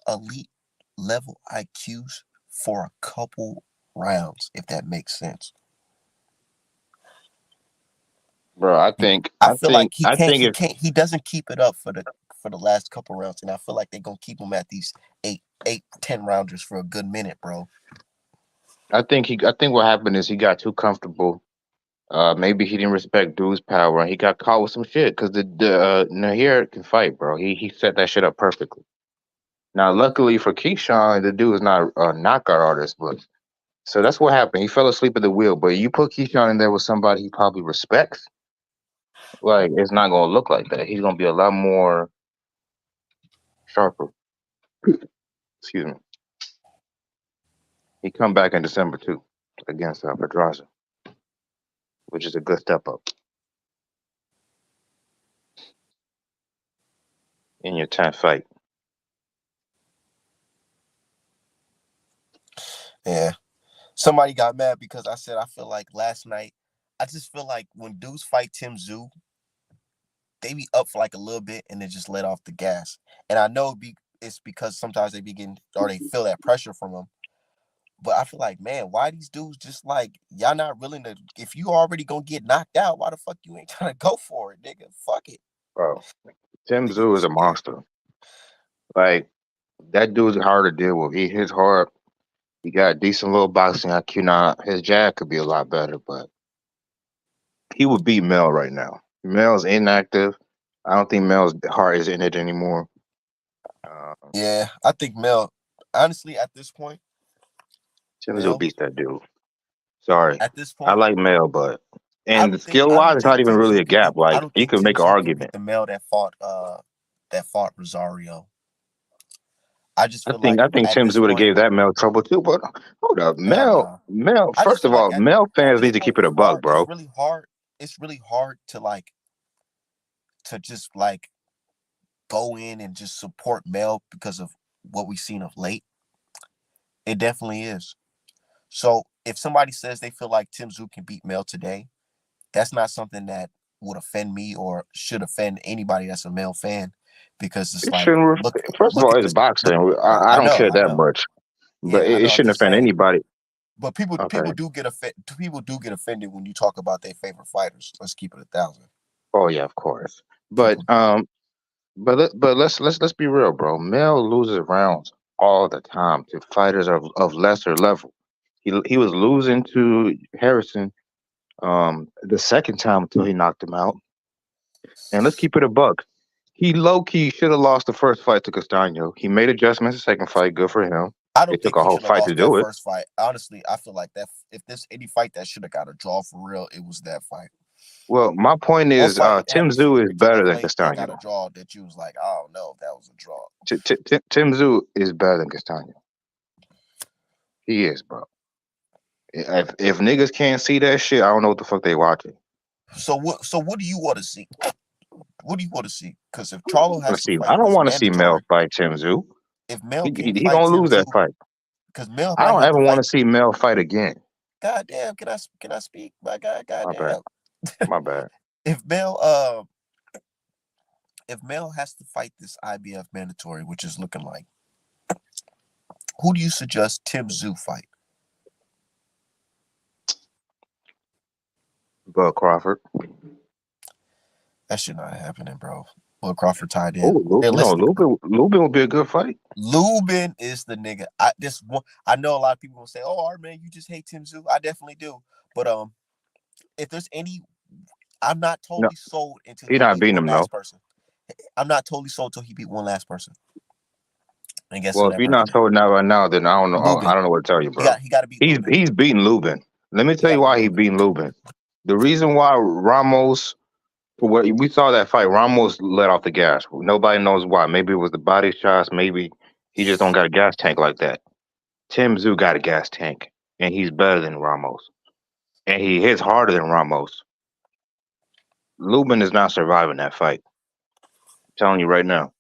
[SPEAKER 1] elite level IQs for a couple rounds, if that makes sense.
[SPEAKER 2] Bro, I
[SPEAKER 1] He-
[SPEAKER 2] think
[SPEAKER 1] I
[SPEAKER 2] I
[SPEAKER 1] feel
[SPEAKER 2] think
[SPEAKER 1] like
[SPEAKER 2] I think if
[SPEAKER 1] he doesn't keep it up for the last couple rounds, and I feel like they're gonna keep him at these 10 rounders for a good minute, bro.
[SPEAKER 2] I think what happened is he got too comfortable. Maybe he didn't respect dude's power and he got caught with some shit because the Nahir can fight, bro. He set that shit up perfectly. Now, luckily for Keyshawn, the dude is not a knockout artist, but so that's what happened. He fell asleep at the wheel. But you put Keyshawn in there with somebody he probably respects, like it's not gonna look like that. He's gonna be a lot more sharper. Excuse me. He come back in December too against Pedraza, which is a good step up in your 10th fight.
[SPEAKER 1] Yeah. Somebody got mad because I said I feel like last night. I just feel like when dudes fight Tim Tszyu, they be up for like a little bit and then just let off the gas. And I know it's because sometimes they begin or they feel that pressure from them. But I feel like, man, why these dudes just like y'all not willing to? If you already gonna get knocked out, why the fuck you ain't trying to go for it, nigga? Fuck it.
[SPEAKER 2] Bro, Tim
[SPEAKER 1] Nigga
[SPEAKER 2] Tszyu
[SPEAKER 1] be
[SPEAKER 2] is a
[SPEAKER 1] scared.
[SPEAKER 2] monster. Like that dude's hard to deal with. He hits hard. He got decent little boxing IQ. Now his jab could be a lot better, but he would beat Mel right now. Mel's inactive. I don't think Mel's heart is in it anymore.
[SPEAKER 1] Yeah, I think Mel. Honestly, at this point,
[SPEAKER 2] Tim Tszyu
[SPEAKER 1] Mel.
[SPEAKER 2] beats that dude. Sorry,
[SPEAKER 1] At this
[SPEAKER 2] I
[SPEAKER 1] point,
[SPEAKER 2] like Mel, but
[SPEAKER 1] I
[SPEAKER 2] and
[SPEAKER 1] don't think
[SPEAKER 2] skill
[SPEAKER 1] I
[SPEAKER 2] wise,
[SPEAKER 1] don't
[SPEAKER 2] it's
[SPEAKER 1] think
[SPEAKER 2] not even
[SPEAKER 1] Tim
[SPEAKER 2] really
[SPEAKER 1] Tszyu
[SPEAKER 2] a
[SPEAKER 1] can
[SPEAKER 2] gap.
[SPEAKER 1] beat. I
[SPEAKER 2] Like
[SPEAKER 1] don't
[SPEAKER 2] you
[SPEAKER 1] think
[SPEAKER 2] could
[SPEAKER 1] Tim
[SPEAKER 2] make an
[SPEAKER 1] Tszyu can beat
[SPEAKER 2] argument.
[SPEAKER 1] the Mel that fought Rosario. I just
[SPEAKER 2] I
[SPEAKER 1] feel
[SPEAKER 2] think
[SPEAKER 1] like
[SPEAKER 2] I think
[SPEAKER 1] at
[SPEAKER 2] Tim
[SPEAKER 1] this
[SPEAKER 2] Tszyu would have
[SPEAKER 1] point,
[SPEAKER 2] gave that Mel trouble too. But hold up,
[SPEAKER 1] hell
[SPEAKER 2] Mel,
[SPEAKER 1] no.
[SPEAKER 2] Mel.
[SPEAKER 1] I just
[SPEAKER 2] First
[SPEAKER 1] feel
[SPEAKER 2] of
[SPEAKER 1] like
[SPEAKER 2] all, Mel
[SPEAKER 1] at
[SPEAKER 2] fans
[SPEAKER 1] this
[SPEAKER 2] need to
[SPEAKER 1] point
[SPEAKER 2] keep it
[SPEAKER 1] it's
[SPEAKER 2] a buck,
[SPEAKER 1] hard. It's
[SPEAKER 2] bro.
[SPEAKER 1] really hard. It's really hard to like to just like go in and just support Mel because of what we've seen of late. It definitely is. So if somebody says they feel like Tim Tszyu can beat Mel today, that's not something that would offend me or should offend anybody that's a male fan, because it's
[SPEAKER 2] It
[SPEAKER 1] like
[SPEAKER 2] shouldn't. First of
[SPEAKER 1] look
[SPEAKER 2] all,
[SPEAKER 1] at
[SPEAKER 2] it's
[SPEAKER 1] this. Look,
[SPEAKER 2] boxing. I
[SPEAKER 1] I
[SPEAKER 2] don't
[SPEAKER 1] know,
[SPEAKER 2] care
[SPEAKER 1] I
[SPEAKER 2] that
[SPEAKER 1] know.
[SPEAKER 2] much, but
[SPEAKER 1] Yeah, I
[SPEAKER 2] it
[SPEAKER 1] know. I'm
[SPEAKER 2] shouldn't
[SPEAKER 1] just
[SPEAKER 2] offend
[SPEAKER 1] saying.
[SPEAKER 2] anybody.
[SPEAKER 1] But people
[SPEAKER 2] Okay.
[SPEAKER 1] do get offended when you talk about their favorite fighters. Let's keep it 1,000.
[SPEAKER 2] Oh yeah, of course. But
[SPEAKER 1] People,
[SPEAKER 2] let's be real, bro. Mel loses rounds all the time to fighters of lesser level. He was losing to Harrison the second time until he knocked him out. And let's keep it a buck. He low key should have lost the first fight to Castano. He made adjustments the second fight. Good for him.
[SPEAKER 1] I
[SPEAKER 2] It
[SPEAKER 1] don't
[SPEAKER 2] took
[SPEAKER 1] think
[SPEAKER 2] a
[SPEAKER 1] he
[SPEAKER 2] whole
[SPEAKER 1] should have
[SPEAKER 2] fight to
[SPEAKER 1] lost that
[SPEAKER 2] do it.
[SPEAKER 1] first fight. Honestly, I feel like that if there's any fight that should have got a draw for real, it was that fight.
[SPEAKER 2] Well, my point
[SPEAKER 1] What
[SPEAKER 2] is,
[SPEAKER 1] fight have
[SPEAKER 2] Tim
[SPEAKER 1] you seen
[SPEAKER 2] Tszyu
[SPEAKER 1] in
[SPEAKER 2] is
[SPEAKER 1] recent
[SPEAKER 2] better
[SPEAKER 1] of
[SPEAKER 2] than
[SPEAKER 1] late that got a
[SPEAKER 2] Castano.
[SPEAKER 1] draw that you was like, I don't know if that was a draw?
[SPEAKER 2] Tim Tszyu is better than Castano. He is, bro. If niggas can't see that shit, I don't know what the fuck they watching.
[SPEAKER 1] So what do you want to see? What do you want to see? Because if Charlo has
[SPEAKER 2] Let's
[SPEAKER 1] to
[SPEAKER 2] see. I
[SPEAKER 1] fight
[SPEAKER 2] don't
[SPEAKER 1] this
[SPEAKER 2] want to see Mel
[SPEAKER 1] mandatory,
[SPEAKER 2] fight Tim Tszyu.
[SPEAKER 1] if Mel
[SPEAKER 2] He
[SPEAKER 1] can't
[SPEAKER 2] he
[SPEAKER 1] fight
[SPEAKER 2] gonna
[SPEAKER 1] Tim
[SPEAKER 2] lose that
[SPEAKER 1] Tszyu,
[SPEAKER 2] fight.
[SPEAKER 1] because Mel
[SPEAKER 2] I
[SPEAKER 1] might
[SPEAKER 2] don't
[SPEAKER 1] have to
[SPEAKER 2] ever want
[SPEAKER 1] fight.
[SPEAKER 2] to see Mel fight again.
[SPEAKER 1] Goddamn, can I speak? My God,
[SPEAKER 2] My bad.
[SPEAKER 1] goddamn.
[SPEAKER 2] My bad.
[SPEAKER 1] If Mel if Mel has to fight this IBF mandatory, which is looking like, who do you suggest Tim Tszyu fight?
[SPEAKER 2] Bud Crawford.
[SPEAKER 1] That shit not happening, bro. Will Crawford tied in.
[SPEAKER 2] Oh,
[SPEAKER 1] Realistically,
[SPEAKER 2] Lubin would be a good fight.
[SPEAKER 1] Lubin is the nigga. I know a lot of people will say, "Oh, man, you just hate Tim Tszyu." I definitely do. But if there's any, I'm not
[SPEAKER 2] No,
[SPEAKER 1] totally sold until
[SPEAKER 2] he's
[SPEAKER 1] he
[SPEAKER 2] not
[SPEAKER 1] beat
[SPEAKER 2] beating
[SPEAKER 1] one
[SPEAKER 2] him though.
[SPEAKER 1] last person. I'm not totally sold until he beat one last person. And guess
[SPEAKER 2] Well,
[SPEAKER 1] who
[SPEAKER 2] if
[SPEAKER 1] that
[SPEAKER 2] you're not
[SPEAKER 1] person is?
[SPEAKER 2] sold now right now, then I don't know. I
[SPEAKER 1] Lubin.
[SPEAKER 2] don't know what to tell you, bro.
[SPEAKER 1] He got to beat Lubin.
[SPEAKER 2] He's beating Lubin. Let me
[SPEAKER 1] He
[SPEAKER 2] tell
[SPEAKER 1] got
[SPEAKER 2] you
[SPEAKER 1] to beat
[SPEAKER 2] why he
[SPEAKER 1] Lubin.
[SPEAKER 2] beating Lubin. The reason why Ramos, we saw that fight, Ramos let off the gas. Nobody knows why. Maybe it was the body shots. Maybe he just don't got a gas tank like that. Tim Tszyu got a gas tank, and he's better than Ramos, and he hits harder than Ramos. Lubin is not surviving that fight. I'm telling you right now,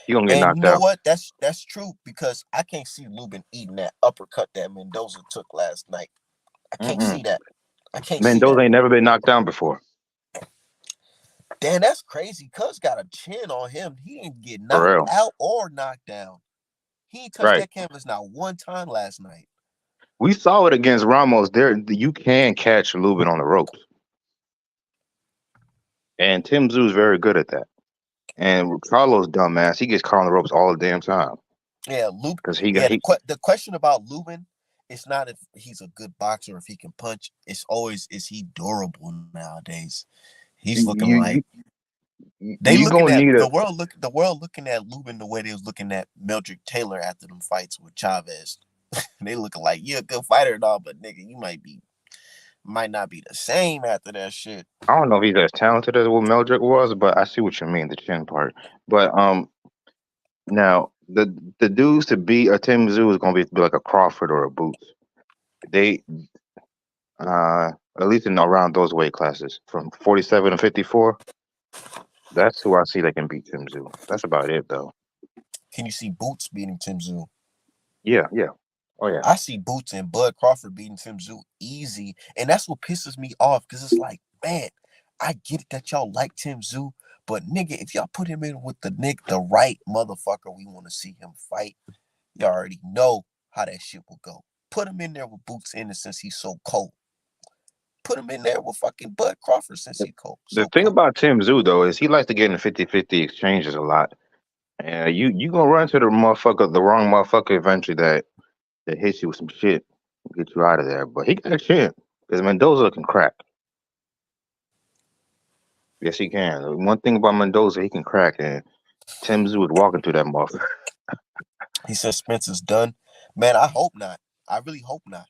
[SPEAKER 2] he gonna get
[SPEAKER 1] And you
[SPEAKER 2] knocked
[SPEAKER 1] know
[SPEAKER 2] out.
[SPEAKER 1] what? That's true, because I can't see Lubin eating that uppercut that Mendoza took last night. I can't
[SPEAKER 2] Mm-mm.
[SPEAKER 1] see that. I can't see
[SPEAKER 2] Mendoza
[SPEAKER 1] that.
[SPEAKER 2] ain't never been knocked down before.
[SPEAKER 1] Damn, that's crazy. Cuz got a chin on him. He didn't get
[SPEAKER 2] For
[SPEAKER 1] knocked
[SPEAKER 2] real.
[SPEAKER 1] out or knocked down. He ain't touched
[SPEAKER 2] Right.
[SPEAKER 1] that canvas not one time last night.
[SPEAKER 2] We saw it against Ramos. There, you can catch Lubin on the ropes, and Tim Tszyu is very good at that. And Carlos, dumbass, he gets caught on the ropes all the damn time
[SPEAKER 1] Yeah, Lubin.
[SPEAKER 2] because he got
[SPEAKER 1] Yeah,
[SPEAKER 2] he.
[SPEAKER 1] the question about Lubin, it's not if he's a good boxer, if he can punch. It's always, is he durable nowadays? He's looking
[SPEAKER 2] You
[SPEAKER 1] like They
[SPEAKER 2] you
[SPEAKER 1] looking
[SPEAKER 2] gonna
[SPEAKER 1] at
[SPEAKER 2] need a.
[SPEAKER 1] the world looking at Lubin the way they was looking at Mildred Taylor after them fights with Chavez. They looking like you're a good fighter and all, but nigga, you might not be the same after that shit.
[SPEAKER 2] I don't know if he's as talented as what Meldrick was, but I see what you mean, the chin part. But now the dudes to beat a Tim Zoo is gonna be like a Crawford or a Boots. They at least in around those weight classes from 47 to 54. That's who I see that can beat Tim Zoo. That's about it though.
[SPEAKER 1] Can you see Boots beating Tim Zoo?
[SPEAKER 2] Yeah, yeah. Oh yeah.
[SPEAKER 1] I see Boots and Bud Crawford beating Tim Zoo easy, and that's what pisses me off because it's like, man, I get it that y'all like Tim Zoo, but nigga, if y'all put him in with the right motherfucker we want to see him fight, you already know how that shit will go. Put him in there with Boots in since he's so cold. Put him in there with fucking Bud Crawford since he's cold.
[SPEAKER 2] The
[SPEAKER 1] So
[SPEAKER 2] thing
[SPEAKER 1] cold.
[SPEAKER 2] about Tim Zoo though is he likes to get in 50-50 exchanges a lot. And you gonna run to the wrong motherfucker eventually that hits you with some shit, get you out of there. But he got a chance because Mendoza can crack. Yes, he can. One thing about Mendoza, he can crack, and Tim Zoo would walk into that motherfucker.
[SPEAKER 1] He said Spence is done. Man, I hope not. I really hope not.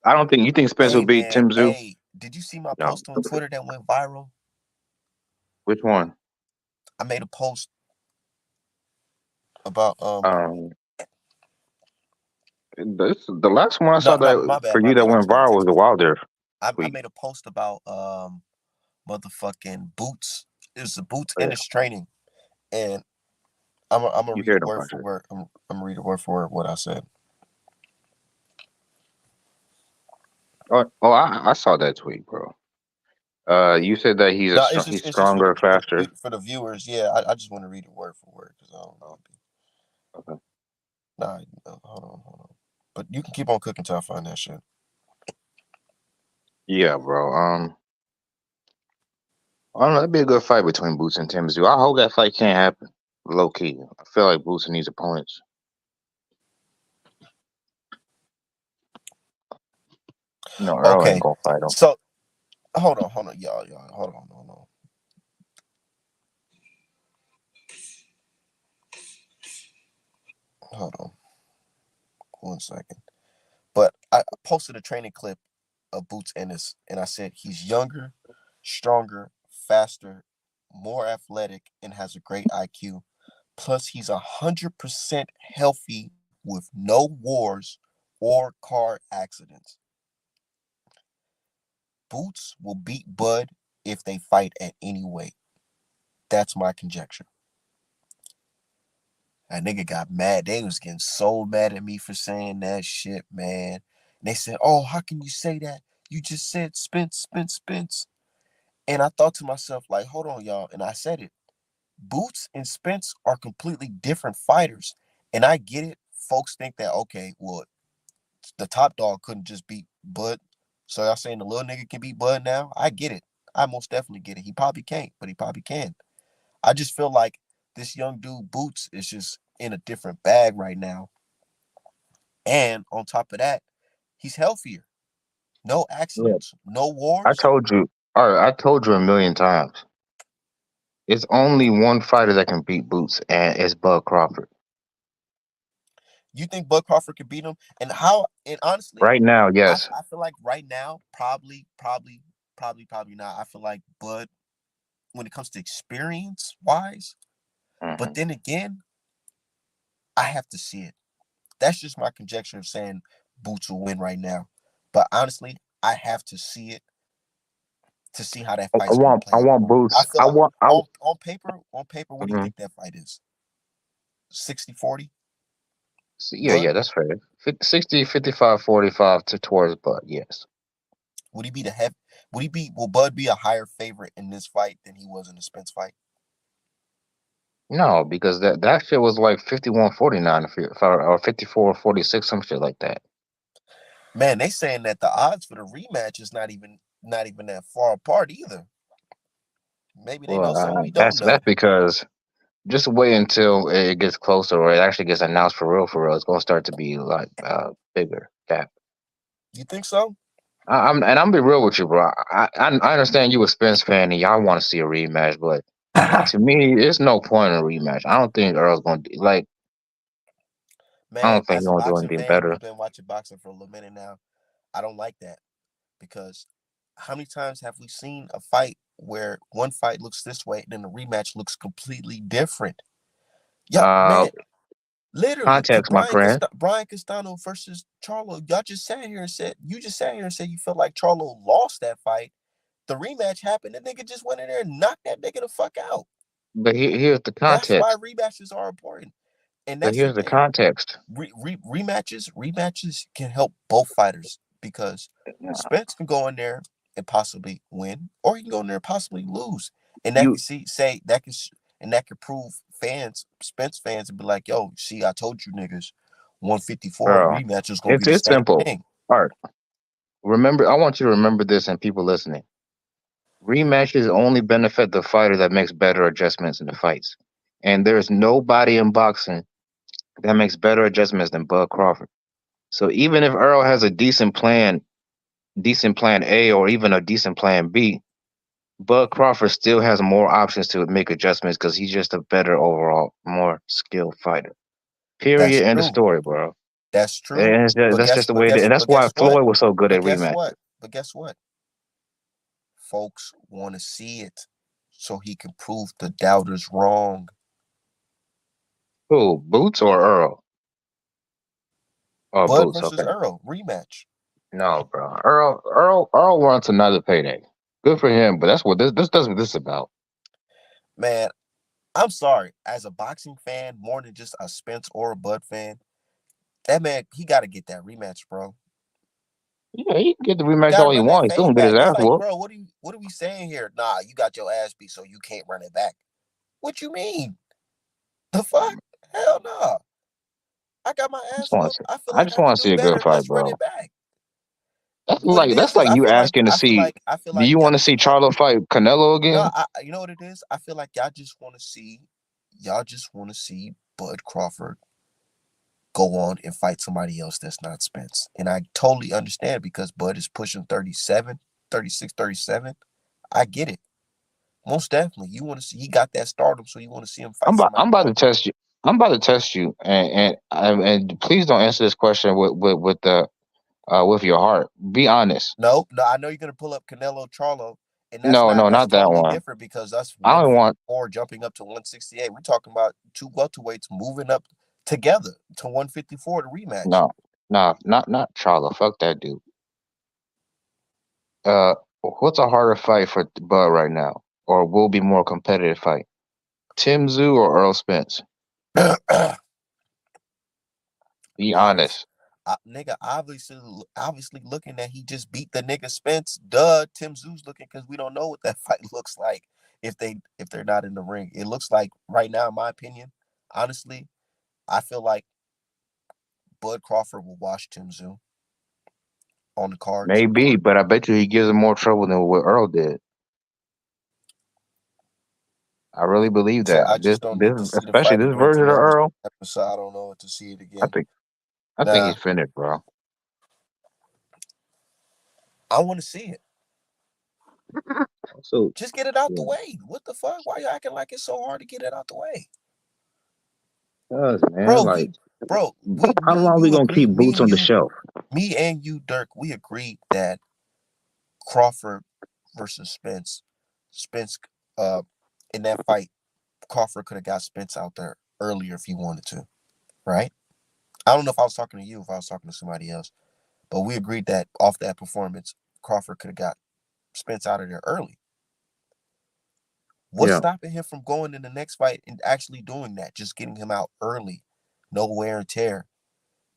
[SPEAKER 2] I don't think you think Spence will
[SPEAKER 1] Hey
[SPEAKER 2] beat
[SPEAKER 1] man,
[SPEAKER 2] Tim Zoo.
[SPEAKER 1] hey, did you see my
[SPEAKER 2] No.
[SPEAKER 1] post on Twitter that went viral?
[SPEAKER 2] Which one?
[SPEAKER 1] I made a post about
[SPEAKER 2] Um, the last one I
[SPEAKER 1] no,
[SPEAKER 2] saw
[SPEAKER 1] no,
[SPEAKER 2] that for you that
[SPEAKER 1] I
[SPEAKER 2] went
[SPEAKER 1] just got a
[SPEAKER 2] viral was
[SPEAKER 1] text
[SPEAKER 2] the
[SPEAKER 1] message.
[SPEAKER 2] Wilder
[SPEAKER 1] I
[SPEAKER 2] tweet.
[SPEAKER 1] made a post about motherfucking Boots. It was the Boots
[SPEAKER 2] Oh,
[SPEAKER 1] in
[SPEAKER 2] yeah.
[SPEAKER 1] his training, and I'm gonna
[SPEAKER 2] You
[SPEAKER 1] read
[SPEAKER 2] hear
[SPEAKER 1] it
[SPEAKER 2] them
[SPEAKER 1] word for
[SPEAKER 2] punches.
[SPEAKER 1] word. I'm gonna read it word for word what I said.
[SPEAKER 2] I saw that tweet, bro. You said that
[SPEAKER 1] No,
[SPEAKER 2] he's
[SPEAKER 1] it's just
[SPEAKER 2] stronger, faster.
[SPEAKER 1] for the viewers. Yeah, I just want to read it word for word because I don't know.
[SPEAKER 2] Okay.
[SPEAKER 1] Nah, no, hold on. But you can keep on cooking till I find that shit.
[SPEAKER 2] Yeah, bro. I don't know. That'd be a good fight between Boots and Tim Zoo. I hope that fight can't happen. Low key, I feel like Boots needs opponents. No, Earl ain't
[SPEAKER 1] Okay,
[SPEAKER 2] gonna fight him.
[SPEAKER 1] so hold on, y'all, hold on. Hold on, 1 second. But I posted a training clip of Boots Ennis, and I said he's younger, stronger, faster, more athletic, and has a great IQ. Plus, he's 100% healthy with no wars or car accidents. Boots will beat Bud if they fight at any weight. That's my conjecture. That nigga got mad. They was getting so mad at me for saying that shit, man. And they said, "Oh, how can you say that? You just said Spence." And I thought to myself, like, hold on, y'all. And I said it. Boots and Spence are completely different fighters. And I get it. Folks think that, okay, well, the top dog couldn't just beat Bud. So y'all saying the little nigga can beat Bud now? I get it. I most definitely get it. He probably can't, but he probably can. I just feel like this young dude Boots is just in a different bag right now. And on top of that, he's healthier. No
[SPEAKER 2] Yeah,
[SPEAKER 1] accidents, no
[SPEAKER 2] I
[SPEAKER 1] wars.
[SPEAKER 2] told you. All right, I told you a million times. It's only one fighter that can beat Boots, and it's Bud Crawford.
[SPEAKER 1] You think Bud Crawford could beat him? And how? And honestly,
[SPEAKER 2] Right now,
[SPEAKER 1] I,
[SPEAKER 2] yes.
[SPEAKER 1] I feel like right now, probably not. I feel like Bud, when it comes to experience wise, but
[SPEAKER 2] Hmm.
[SPEAKER 1] then again, I have to see it. That's just my conjecture of saying Boots will win right now. But honestly, I have to see it to see how that fight's gonna play
[SPEAKER 2] I
[SPEAKER 1] out.
[SPEAKER 2] want
[SPEAKER 1] I
[SPEAKER 2] Boots.
[SPEAKER 1] feel like
[SPEAKER 2] I.
[SPEAKER 1] on paper, what do you
[SPEAKER 2] Mhm.
[SPEAKER 1] think that fight is? 60-40?
[SPEAKER 2] Yeah,
[SPEAKER 1] Bud?
[SPEAKER 2] yeah, that's fair. 60, 55, 45 to towards Bud. Yes.
[SPEAKER 1] Would he be the heavy? Will Bud be a higher favorite in this fight than he was in the Spence fight?
[SPEAKER 2] No, because that shit was like 51-49 or 54-46, some shit like that.
[SPEAKER 1] Man, they saying that the odds for the rematch is not even that far apart either. Maybe they know
[SPEAKER 2] Well,
[SPEAKER 1] something we don't
[SPEAKER 2] that's
[SPEAKER 1] know.
[SPEAKER 2] because just wait until it gets closer or it actually gets announced for real. For real, it's gonna start to be like bigger gap.
[SPEAKER 1] You think so?
[SPEAKER 2] I'm be real with you, bro. I understand you a Spence fan and y'all want to see a rematch, but to me, there's no point in a rematch. I don't think Earl's gonna do, like. I
[SPEAKER 1] Man,
[SPEAKER 2] don't think
[SPEAKER 1] as
[SPEAKER 2] he's
[SPEAKER 1] a
[SPEAKER 2] gonna do
[SPEAKER 1] boxing
[SPEAKER 2] anything
[SPEAKER 1] fan
[SPEAKER 2] better.
[SPEAKER 1] who's been watching boxing for a little minute now, I don't like that because how many times have we seen a fight where one fight looks this way and then the rematch looks completely different? Yeah,
[SPEAKER 2] Uh,
[SPEAKER 1] man, literally,
[SPEAKER 2] Context, my friend.
[SPEAKER 1] Brian Castano versus Charlo. Y'all just sat here and said you felt like Charlo lost that fight. The rematch happened. The nigga just went in there and knocked that nigga the fuck out.
[SPEAKER 2] But here's the
[SPEAKER 1] That's why
[SPEAKER 2] context.
[SPEAKER 1] rematches are important, and
[SPEAKER 2] But
[SPEAKER 1] that's the
[SPEAKER 2] here's the
[SPEAKER 1] thing.
[SPEAKER 2] context.
[SPEAKER 1] Rematches can help both fighters because
[SPEAKER 2] Yeah.
[SPEAKER 1] Spence can go in there and possibly win, or he can go in there and possibly lose, and that
[SPEAKER 2] You,
[SPEAKER 1] can say that can and that can prove Spence fans, and be like, "Yo, see, I told you niggas, 154
[SPEAKER 2] bro.
[SPEAKER 1] rematch is gonna be the
[SPEAKER 2] It's
[SPEAKER 1] same
[SPEAKER 2] simple.
[SPEAKER 1] thing."
[SPEAKER 2] All right. Remember, I want you to remember this, and people listening. Rematches only benefit the fighter that makes better adjustments in the fights, and there's nobody in boxing that makes better adjustments than Bud Crawford. So even if Earl has a decent plan A, or even a decent plan B, Bud Crawford still has more options to make adjustments because he's just a better overall, more skilled fighter.
[SPEAKER 1] That's
[SPEAKER 2] Period. End of
[SPEAKER 1] true.
[SPEAKER 2] story, bro.
[SPEAKER 1] That's true.
[SPEAKER 2] And that's just the way it is. And that's
[SPEAKER 1] But
[SPEAKER 2] why
[SPEAKER 1] guess what?
[SPEAKER 2] Floyd was so good
[SPEAKER 1] But
[SPEAKER 2] at
[SPEAKER 1] guess
[SPEAKER 2] rematches.
[SPEAKER 1] what? But guess what? Folks want to see it so he can prove the doubters wrong.
[SPEAKER 2] Who, Boots or Earl? Oh,
[SPEAKER 1] Bud
[SPEAKER 2] Boots.
[SPEAKER 1] versus
[SPEAKER 2] Okay.
[SPEAKER 1] Earl rematch.
[SPEAKER 2] No, bro. Earl wants another payday. Good for him, but that's what this is about.
[SPEAKER 1] Man, I'm sorry. As a boxing fan, more than just a Spence or a Bud fan, that man, he got to get that rematch, bro.
[SPEAKER 2] Yeah, he can get the rematch
[SPEAKER 1] Got to
[SPEAKER 2] all he
[SPEAKER 1] run that
[SPEAKER 2] wants. He still
[SPEAKER 1] fade
[SPEAKER 2] gonna get his
[SPEAKER 1] back. It's
[SPEAKER 2] ass
[SPEAKER 1] like,
[SPEAKER 2] whooped.
[SPEAKER 1] bro, what are we saying here? Nah, you got your ass beat, so you can't run it back. What you mean? The fuck? Hell no. I got my
[SPEAKER 2] I just
[SPEAKER 1] ass
[SPEAKER 2] want
[SPEAKER 1] whooped.
[SPEAKER 2] to see.
[SPEAKER 1] I feel
[SPEAKER 2] I
[SPEAKER 1] like
[SPEAKER 2] just
[SPEAKER 1] I could
[SPEAKER 2] want to
[SPEAKER 1] do
[SPEAKER 2] see a good
[SPEAKER 1] better.
[SPEAKER 2] fight,
[SPEAKER 1] Let's run
[SPEAKER 2] bro.
[SPEAKER 1] it back.
[SPEAKER 2] That's
[SPEAKER 1] What it
[SPEAKER 2] like
[SPEAKER 1] is
[SPEAKER 2] that's
[SPEAKER 1] is
[SPEAKER 2] like you asking to see.
[SPEAKER 1] I feel
[SPEAKER 2] Do
[SPEAKER 1] like
[SPEAKER 2] you
[SPEAKER 1] y'all
[SPEAKER 2] want to
[SPEAKER 1] just
[SPEAKER 2] see
[SPEAKER 1] want
[SPEAKER 2] Charlo fight Canelo
[SPEAKER 1] no,
[SPEAKER 2] again?
[SPEAKER 1] you know what it is? I feel like y'all just want to see Bud Crawford go on and fight somebody else that's not Spence. And I totally understand because Bud is pushing 37, 36, 37. I get it. Most definitely. You want to see he got that stardom, so you want to see him fight somebody
[SPEAKER 2] I'm about
[SPEAKER 1] else.
[SPEAKER 2] to test you. I'm about to test you, and please don't answer this question with your heart. Be honest.
[SPEAKER 1] No, no, I know you're gonna pull up Canelo Charlo, and
[SPEAKER 2] No, no,
[SPEAKER 1] that's
[SPEAKER 2] not that
[SPEAKER 1] totally
[SPEAKER 2] one.
[SPEAKER 1] different because that's
[SPEAKER 2] I don't want
[SPEAKER 1] 154 jumping up to 168. We're talking about two welterweights moving up together to 154 to rematch.
[SPEAKER 2] no, no, not Charlo. Fuck that dude. Uh, what's a harder fight for Bud right now, or will be more competitive fight? Tim Zoo or Earl Spence? Be
[SPEAKER 1] Obvious,
[SPEAKER 2] honest.
[SPEAKER 1] nigga, obviously looking that he just beat the nigga Spence. Duh, Tim Zoo's looking because we don't know what that fight looks like if they're not in the ring. It looks like right now, in my opinion, honestly, I feel like Bud Crawford will wash Tim Zoo on the cards.
[SPEAKER 2] Maybe, but I bet you he gives him more trouble than what Earl did. I really believe that.
[SPEAKER 1] I just don't
[SPEAKER 2] This
[SPEAKER 1] need to see the
[SPEAKER 2] especially
[SPEAKER 1] fight
[SPEAKER 2] this
[SPEAKER 1] again to
[SPEAKER 2] version of
[SPEAKER 1] know what's
[SPEAKER 2] Earl.
[SPEAKER 1] happening, so I don't know what to see it
[SPEAKER 2] I
[SPEAKER 1] again.
[SPEAKER 2] think I think
[SPEAKER 1] Nah,
[SPEAKER 2] he's finished, bro.
[SPEAKER 1] I want to see it.
[SPEAKER 2] So
[SPEAKER 1] Just get it out the
[SPEAKER 2] yeah,
[SPEAKER 1] way. What the fuck? Why you acting like it's so hard to get it out the way?
[SPEAKER 2] does man
[SPEAKER 1] Bro,
[SPEAKER 2] like how
[SPEAKER 1] me and
[SPEAKER 2] long we
[SPEAKER 1] you
[SPEAKER 2] gonna keep
[SPEAKER 1] agreed,
[SPEAKER 2] boots on the shelf?
[SPEAKER 1] me and you, Dirk, we agreed that Crawford versus Spence, Spence, uh, in that fight, Crawford could have got Spence out there earlier if he wanted to, right? I don't know if I was talking to you, if I was talking to somebody else, but we agreed that off that performance, Crawford could have got Spence out of there early. What's
[SPEAKER 2] Yeah,
[SPEAKER 1] stopping him from going in the next fight and actually doing that? Just getting him out early, no wear and tear.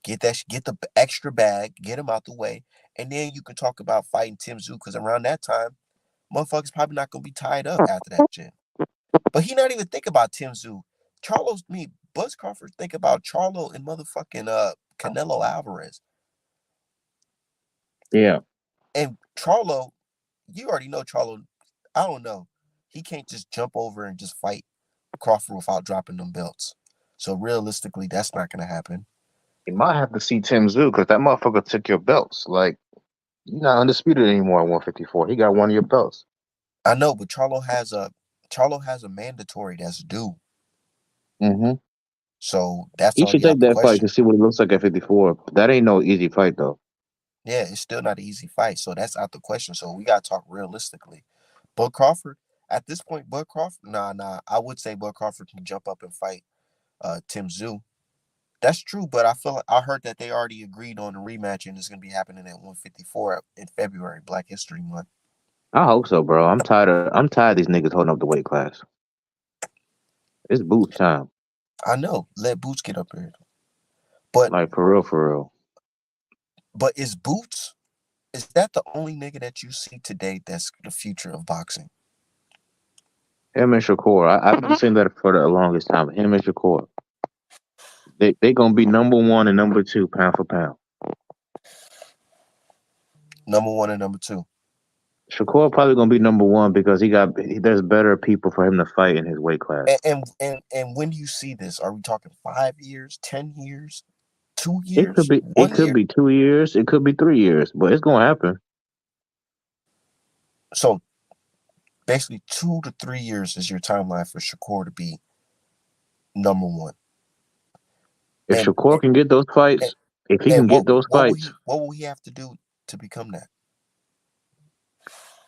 [SPEAKER 1] Get the extra bag, get him out the way, and then you can talk about fighting Tim Zoo because around that time, motherfuckers probably not gonna be tied up after that shit. But he not even think about Tim Zoo. Buzz Crawford think about Charlo and motherfucking Canelo Alvarez.
[SPEAKER 2] yeah.
[SPEAKER 1] And Charlo, you already know Charlo. I don't know. He can't just jump over and just fight Crawford without dropping them belts. So realistically, that's not gonna happen.
[SPEAKER 2] You might have to see Tim Zoo because that motherfucker took your belts. Like He's not undisputed anymore at 154. He got one of your belts.
[SPEAKER 1] I know, but Charlo has a mandatory that's due.
[SPEAKER 2] Mm-hmm.
[SPEAKER 1] So that's
[SPEAKER 2] He should
[SPEAKER 1] already out
[SPEAKER 2] take
[SPEAKER 1] the
[SPEAKER 2] that fight
[SPEAKER 1] question.
[SPEAKER 2] to see what it looks like at 54. That ain't no easy fight though.
[SPEAKER 1] Yeah, it's still not an easy fight. So that's out the question. So we gotta talk realistically. Bud Crawford, at this point, Bud Crawford, nah. I would say Bud Crawford can jump up and fight Tim Tszyu. That's true, but I feel like I heard that they already agreed on the rematch and it's gonna be happening at 154 in February, Black History Month.
[SPEAKER 2] I hope so, bro. I'm tired of these niggas holding up the weight class. It's Boots time.
[SPEAKER 1] I know. Let Boots get up there. But
[SPEAKER 2] Like for real.
[SPEAKER 1] is Boots, is that the only nigga that you see today that's the future of boxing?
[SPEAKER 2] Him and Shakur. I've been saying that for the longest time. Him and Shakur. They gonna be number one and number two pound for pound.
[SPEAKER 1] Number one and number two.
[SPEAKER 2] Shakur probably gonna be number one because there's better people for him to fight in his weight class.
[SPEAKER 1] And when do you see this? Are we talking 5 years, 10 years, 2
[SPEAKER 2] It
[SPEAKER 1] years,
[SPEAKER 2] could be
[SPEAKER 1] 1 year?
[SPEAKER 2] 2 years, it could be 3 years, but it's gonna happen.
[SPEAKER 1] So basically 2 to 3 years is your timeline for Shakur to be number one.
[SPEAKER 2] If
[SPEAKER 1] And
[SPEAKER 2] Shakur can get those fights, if he can get those fights,
[SPEAKER 1] what will he have to do to become that?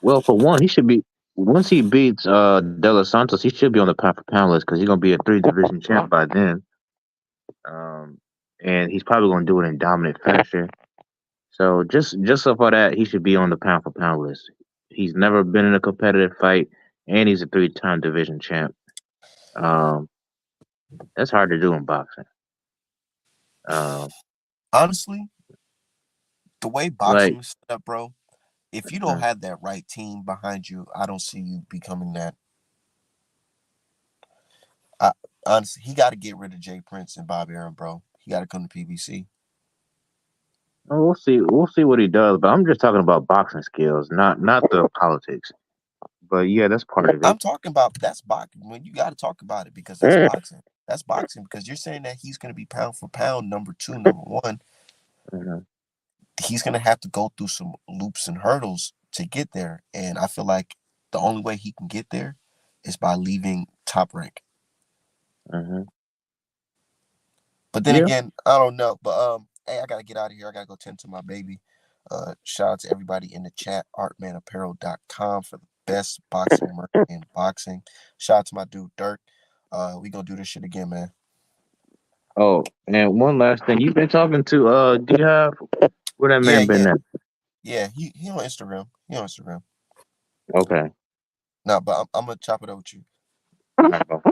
[SPEAKER 2] well, for one, he should be once he beats De Los Santos, he should be on the pound for pound list because he's gonna be a 3 division champ by then. And he's probably gonna do it in dominant fashion. So just so for that, he should be on the pound for pound list. He's never been in a competitive fight, and he's a 3-time division champ. That's hard to do in boxing.
[SPEAKER 1] Honestly, the way boxing
[SPEAKER 2] Like
[SPEAKER 1] is set up, bro, if you don't have that right team behind you, I don't see you becoming that. Honestly, he got to get rid of Jay Prince and Bob Arum, bro. He got to come to PBC.
[SPEAKER 2] we'll see. We'll see what he does. But I'm just talking about boxing skills, not the politics. But yeah, that's part of it.
[SPEAKER 1] I'm talking about that's boxing. When you got to talk about it because that's boxing. That's boxing because you're saying that he's going to be pound for pound number two, number one.
[SPEAKER 2] Mm-hmm.
[SPEAKER 1] He's going to have to go through some loops and hurdles to get there, and I feel like the only way he can get there is by leaving Top Rank.
[SPEAKER 2] Mm-hmm.
[SPEAKER 1] But then again, I don't know. But hey, I gotta get out of here. I gotta go tend to my baby. Shout out to everybody in the chat, artmanapparel.com for the best boxing merch in boxing. Shout out to my dude Dirk. We gonna do this shit again, man.
[SPEAKER 2] Oh, and one last thing. You've been talking to D-Hive? Where that man been at?
[SPEAKER 1] Yeah, he on Instagram. He on Instagram.
[SPEAKER 2] Okay.
[SPEAKER 1] No, but I'm gonna chop it up with you.
[SPEAKER 2] All right, bro.